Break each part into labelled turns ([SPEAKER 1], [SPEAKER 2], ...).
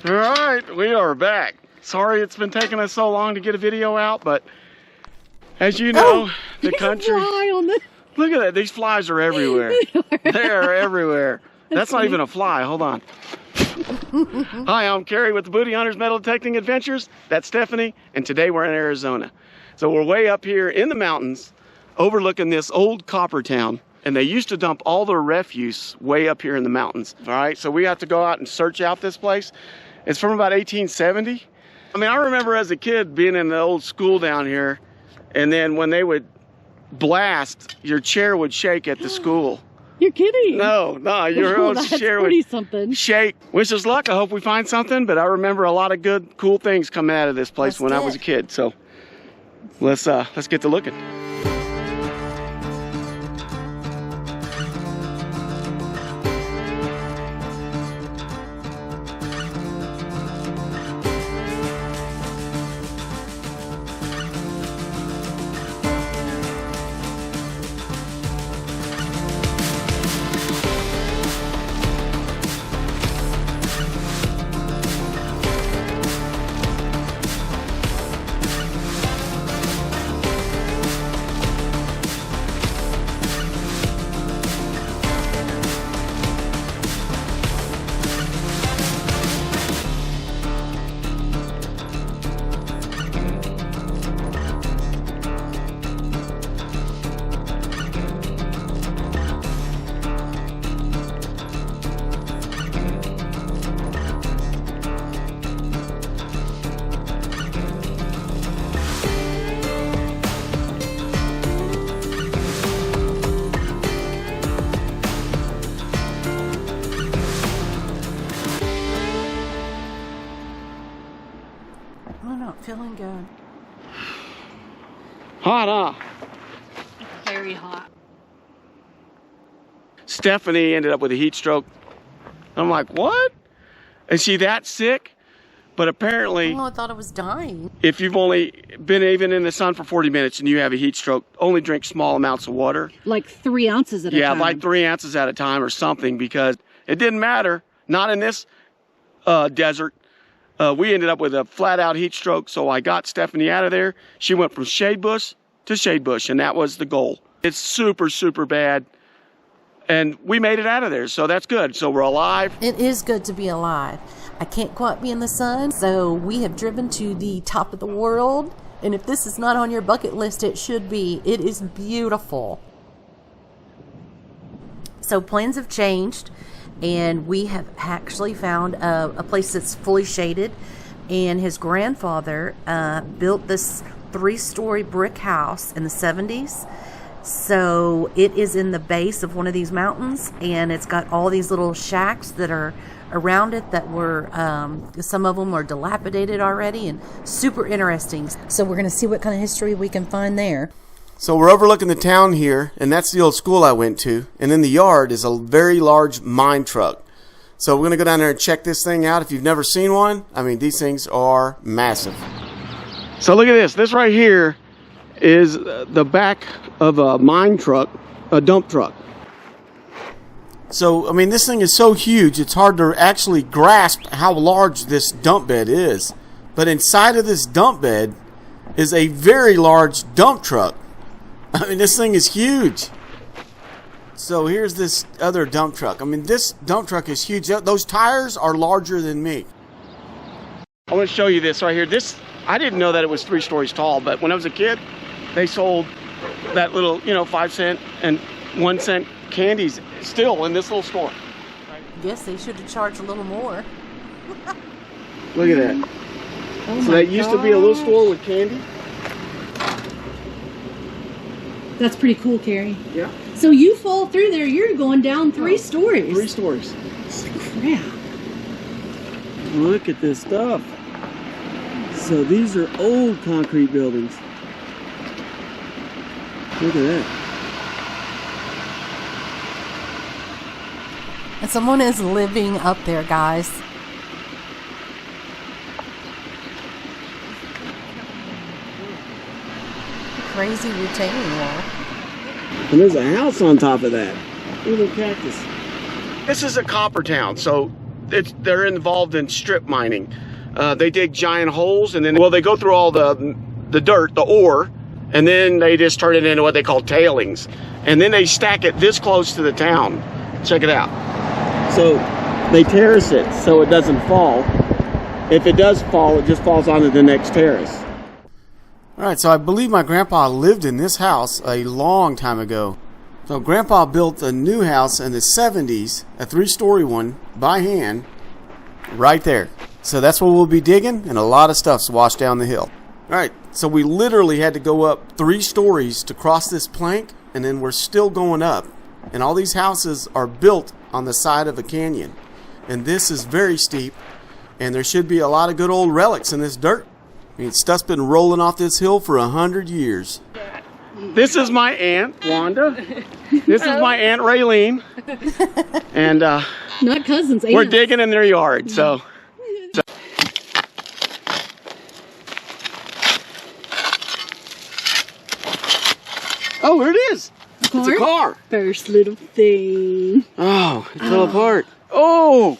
[SPEAKER 1] All right, we are back. Sorry it's been taking us so long to get a video out, but as you know, the country. Look at that, these flies are everywhere. They are everywhere. That's not even a fly, hold on. Hi, I'm Carrie with the Booty Hunters Metal Detecting Adventures. That's Stephanie, and today we're in Arizona. So we're way up here in the mountains, overlooking this old copper town. And they used to dump all their refuse way up here in the mountains. All right, so we have to go out and search out this place. It's from about 1870. I mean, I remember as a kid being in the old school down here, and then when they would blast, your chair would shake at the school.
[SPEAKER 2] You're kidding?
[SPEAKER 1] No, your old chair would shake. Wish us luck. I hope we find something, but I remember a lot of good, cool things coming out of this place when I was a kid. So let's get to looking.
[SPEAKER 2] Feeling good.
[SPEAKER 1] Hot, huh?
[SPEAKER 2] Very hot.
[SPEAKER 1] Stephanie ended up with a heat stroke. I'm like, what? Is she that sick? But apparently,
[SPEAKER 2] I thought it was dying.
[SPEAKER 1] If you've only been even in the sun for 40 minutes and you have a heat stroke, only drink small amounts of water.
[SPEAKER 2] Like 3 ounces at a time.
[SPEAKER 1] Yeah, like 3 ounces at a time or something, because it didn't matter. Not in this desert. We ended up with a flat-out heat stroke, so I got Stephanie out of there. She went from shade bush to shade bush, and that was the goal. It's super, super bad, and we made it out of there, so that's good. So we're alive.
[SPEAKER 2] It is good to be alive. I can't quite be in the sun, so we have driven to the top of the world, and if this is not on your bucket list, it should be. It is beautiful. So plans have changed. And we have actually found a place that's fully shaded. And his grandfather built this 3-story brick house in the 70s. So it is in the base of one of these mountains. And it's got all these little shacks that are around it that were, some of them are dilapidated already and super interesting. So we're going to see what kind of history we can find there.
[SPEAKER 1] So we're overlooking the town here, and that's the old school I went to. And in the yard is a very large mine truck. So we're going to go down there and check this thing out. If you've never seen one, I mean, these things are massive. So look at this. This right here is the back of a mine truck, a dump truck. So, I mean, this thing is so huge, it's hard to actually grasp how large this dump bed is. But inside of this dump bed is a very large dump truck. I mean, this thing is huge. So here's this other dump truck. I mean, this dump truck is huge. Those tires are larger than me. I want to show you this right here. This, I didn't know that it was 3 stories tall, but when I was a kid, they sold that little, 5 cent and 1 cent candies still in this little store.
[SPEAKER 2] Guess they should have charged a little more.
[SPEAKER 1] Look at that. Oh, so that used to be a little store with candy.
[SPEAKER 2] That's pretty cool, Carrie.
[SPEAKER 1] Yeah.
[SPEAKER 2] So you fall through there, you're going down 3 stories.
[SPEAKER 1] 3 stories.
[SPEAKER 2] Holy crap.
[SPEAKER 1] Look at this stuff. So these are old concrete buildings. Look at that.
[SPEAKER 2] And someone is living up there, guys. Crazy retaining wall.
[SPEAKER 1] And there's a house on top of that. Little cactus. This is a copper town, so they're involved in strip mining. They dig giant holes, and then, well, they go through all the dirt, the ore, and then they just turn it into what they call tailings. And then they stack it this close to the town. Check it out. So they terrace it so it doesn't fall. If it does fall, it just falls onto the next terrace. All right, so I believe my grandpa lived in this house a long time ago. So grandpa built a new house in the 70s, a 3-story one, by hand, right there. So that's what we'll be digging, and a lot of stuff's washed down the hill. All right, so we literally had to go up 3 stories to cross this plank, and then we're still going up. And all these houses are built on the side of a canyon. And this is very steep, and there should be a lot of good old relics in this dirt. I mean, stuff's been rolling off this hill for 100 years. This is my aunt, Wanda. This is my Aunt Raylene. And
[SPEAKER 3] not cousins, aunts.
[SPEAKER 1] We're digging in their yard, so. Oh, here it is. It's a car.
[SPEAKER 3] First little thing.
[SPEAKER 1] Oh, it fell apart. Oh,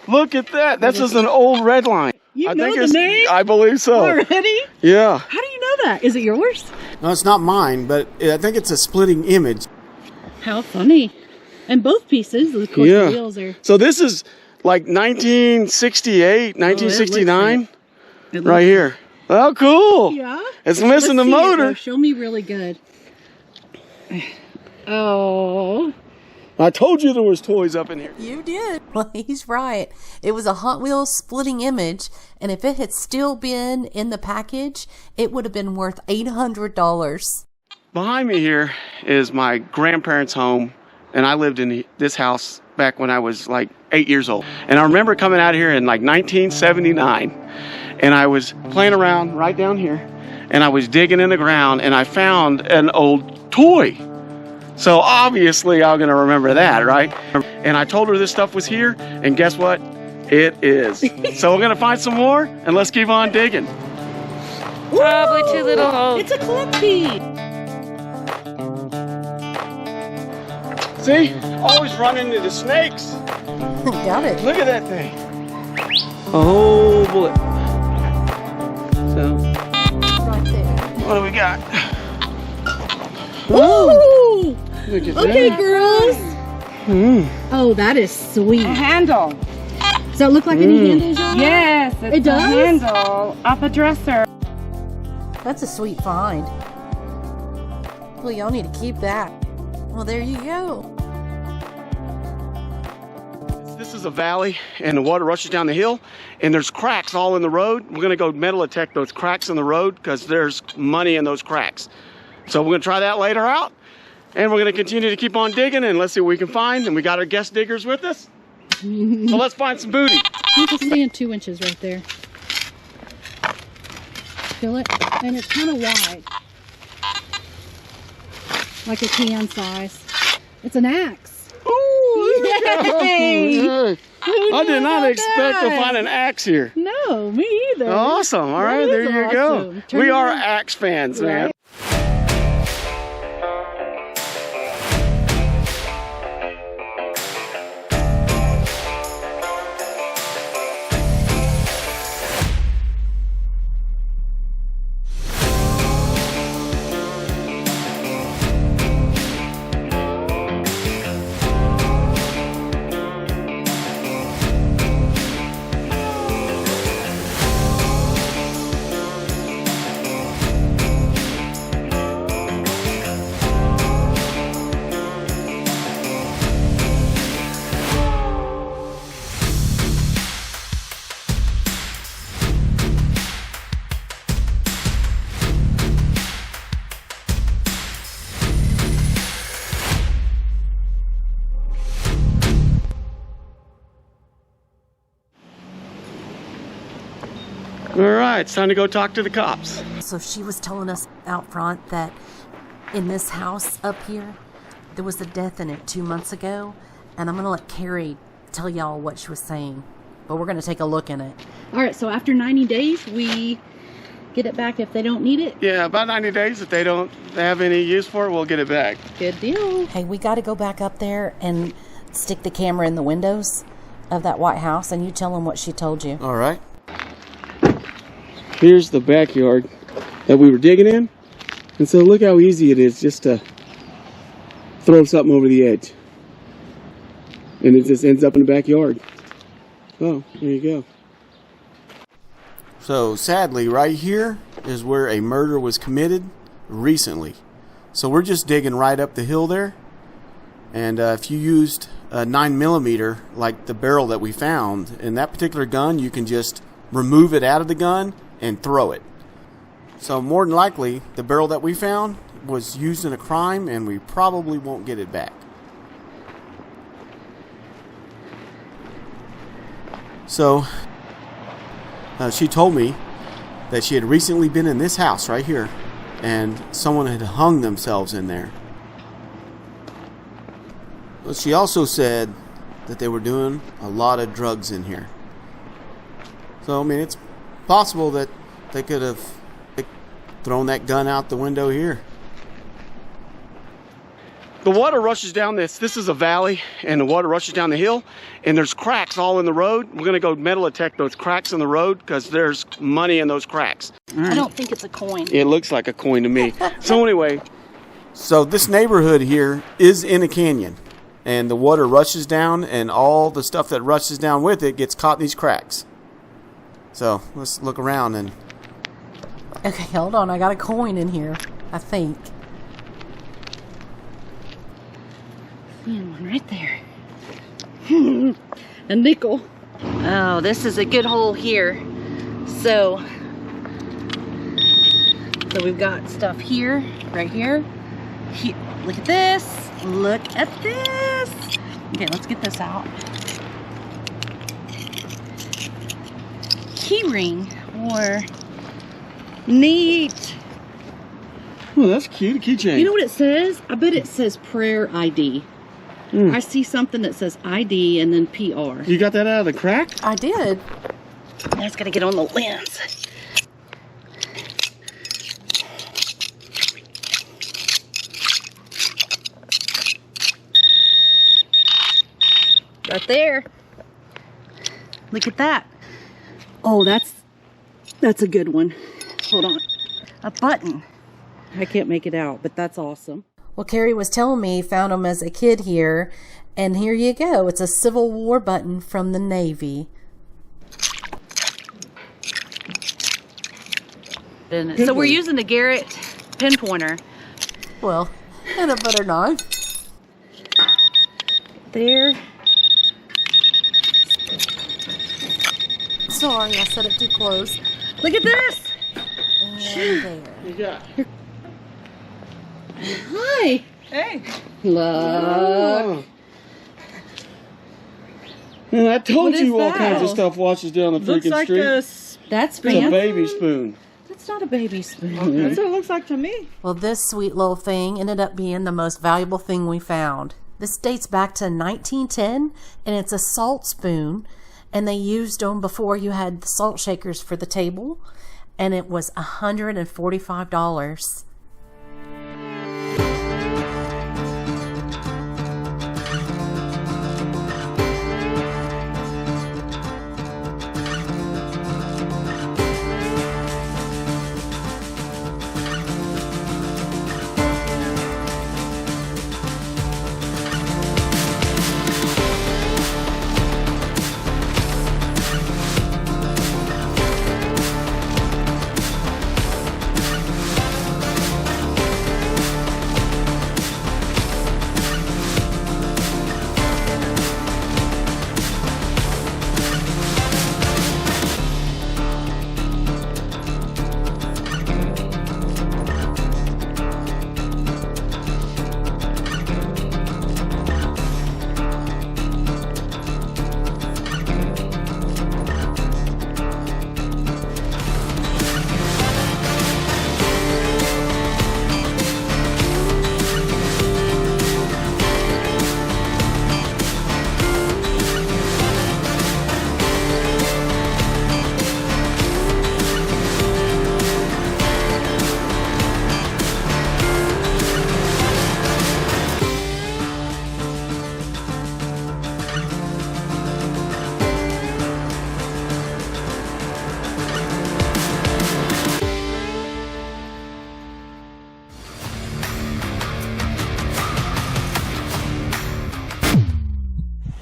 [SPEAKER 1] look at that. That's just an old red line.
[SPEAKER 3] You know the name?
[SPEAKER 1] I believe so.
[SPEAKER 3] Already?
[SPEAKER 1] Yeah.
[SPEAKER 3] How do you know that? Is it yours?
[SPEAKER 1] No, it's not mine, but I think it's a splitting image.
[SPEAKER 3] How funny. And both pieces, of course, the wheels are...
[SPEAKER 1] So this is like 1968, 1969. Right here. Oh, cool.
[SPEAKER 3] Yeah?
[SPEAKER 1] It's missing the motor.
[SPEAKER 3] Show me really good. Oh.
[SPEAKER 1] I told you there was toys up in here.
[SPEAKER 2] You did. Well, he's right. It was a Hot Wheels splitting image, and if it had still been in the package, it would have been worth $800.
[SPEAKER 1] Behind me here is my grandparents' home, and I lived in this house back when I was like 8 years old. And I remember coming out here in like 1979, and I was playing around right down here, and I was digging in the ground, and I found an old toy. So obviously I'm going to remember that, right? And I told her this stuff was here, and guess what? It is. So we're going to find some more, and let's keep on digging.
[SPEAKER 4] Probably 2 little holes.
[SPEAKER 3] It's a clumpy.
[SPEAKER 1] See? Always run into the snakes.
[SPEAKER 2] Got it.
[SPEAKER 1] Look at that thing. A whole bullet. So,
[SPEAKER 2] Right there.
[SPEAKER 1] what do we got?
[SPEAKER 3] Ooh!
[SPEAKER 1] Look at
[SPEAKER 3] Okay,
[SPEAKER 1] that.
[SPEAKER 3] girls.
[SPEAKER 1] Mm.
[SPEAKER 3] Oh, that is sweet.
[SPEAKER 4] A handle.
[SPEAKER 3] Does that look like any handles on it?
[SPEAKER 4] Yes, it's
[SPEAKER 3] It does?
[SPEAKER 4] a handle off a dresser.
[SPEAKER 2] That's a sweet find. Well, y'all need to keep that. Well, there you go.
[SPEAKER 1] This is a valley, and the water rushes down the hill, and there's cracks all in the road. We're going to go metal detect those cracks in the road because there's money in those cracks. So we're going to try that later out, and we're going to continue to keep on digging, and let's see what we can find. And we got our guest diggers with us, so let's find some booty.
[SPEAKER 3] You can stand 2 inches right there. Feel it? And it's kind of wide. Like a can size. It's an axe.
[SPEAKER 1] Ooh,
[SPEAKER 3] Yay!
[SPEAKER 1] I did not expect to find an axe here.
[SPEAKER 3] No, me either.
[SPEAKER 1] Awesome. All right,
[SPEAKER 3] That
[SPEAKER 1] there
[SPEAKER 3] is
[SPEAKER 1] you go.
[SPEAKER 3] awesome. Turn
[SPEAKER 1] We
[SPEAKER 3] it
[SPEAKER 1] are
[SPEAKER 3] around.
[SPEAKER 1] axe fans, man.
[SPEAKER 3] Right.
[SPEAKER 1] All right, it's time to go talk to the cops.
[SPEAKER 2] So she was telling us out front that in this house up here, there was a death in it 2 months ago. And I'm going to let Carrie tell y'all what she was saying. But we're going to take a look in it.
[SPEAKER 3] All right, so after 90 days, we get it back if they don't need it.
[SPEAKER 1] Yeah, about 90 days. If they don't have any use for it, we'll get it back.
[SPEAKER 3] Good deal.
[SPEAKER 2] Hey, we got to go back up there and stick the camera in the windows of that White House, and you tell them what she told you.
[SPEAKER 1] All right. Here's the backyard that we were digging in. And so look how easy it is just to throw something over the edge. And it just ends up in the backyard. Oh, there you go. So sadly, right here is where a murder was committed recently. So we're just digging right up the hill there. And if you used a 9mm, like the barrel that we found, in that particular gun, you can just remove it out of the gun and throw it. So more than likely, the barrel that we found was used in a crime, and we probably won't get it back. So she told me that she had recently been in this house right here, and someone had hung themselves in there. But she also said that they were doing a lot of drugs in here. So, I mean, it's possible that they could have thrown that gun out the window here. The water rushes down this is a valley, and the water rushes down the hill, and there's cracks all in the road. We're gonna go metal detect those cracks in the road because there's money in those cracks.
[SPEAKER 3] I don't think it's a coin.
[SPEAKER 1] It looks like a coin to me. So anyway, so this neighborhood here is in a canyon, and the water rushes down, and all the stuff that rushes down with it gets caught in these cracks. So let's look around and...
[SPEAKER 2] Okay, hold on. I got a coin in here, I think.
[SPEAKER 3] Seeing one right there. A nickel. Oh, this is a good hole here. So we've got stuff here, right here. Look at this. Look at this. Okay, let's get this out. Key ring or neat.
[SPEAKER 1] Oh, that's cute. A keychain.
[SPEAKER 3] You know what it says? I bet it says prayer ID. I see something that says ID and then PR.
[SPEAKER 1] You got that out of the crack?
[SPEAKER 2] I did.
[SPEAKER 3] That's got to get on the lens. Right there. Look at that. Oh, that's a good one. Hold on. A button. I can't make it out, but that's awesome.
[SPEAKER 2] Well, Carrie was telling me he found them as a kid here, and here you go. It's a Civil War button from the Navy.
[SPEAKER 3] So we're using the Garrett pinpointer.
[SPEAKER 2] Well, and a butter knife.
[SPEAKER 3] There.
[SPEAKER 2] Sorry, I said it too close.
[SPEAKER 3] Look at this.
[SPEAKER 2] And there.
[SPEAKER 1] You got.
[SPEAKER 3] Hi.
[SPEAKER 4] Hey.
[SPEAKER 3] Look.
[SPEAKER 1] Oh. Man, I told
[SPEAKER 3] What
[SPEAKER 1] you
[SPEAKER 3] is
[SPEAKER 1] all
[SPEAKER 3] that?
[SPEAKER 1] kinds of stuff washes down the
[SPEAKER 4] Looks
[SPEAKER 1] freaking
[SPEAKER 4] like
[SPEAKER 1] street.
[SPEAKER 3] That's
[SPEAKER 1] It's a
[SPEAKER 3] fancy.
[SPEAKER 1] baby spoon.
[SPEAKER 3] That's not a baby spoon.
[SPEAKER 4] That's what it looks like to me.
[SPEAKER 2] Well, this sweet little thing ended up being the most valuable thing we found. This dates back to 1910, and it's a salt spoon, and they used them before you had the salt shakers for the table, and it was $145.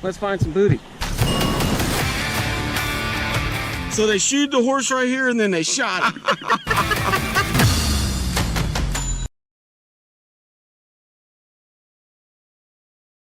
[SPEAKER 1] Let's find some booty. So they shoed the horse right here and then they shot him.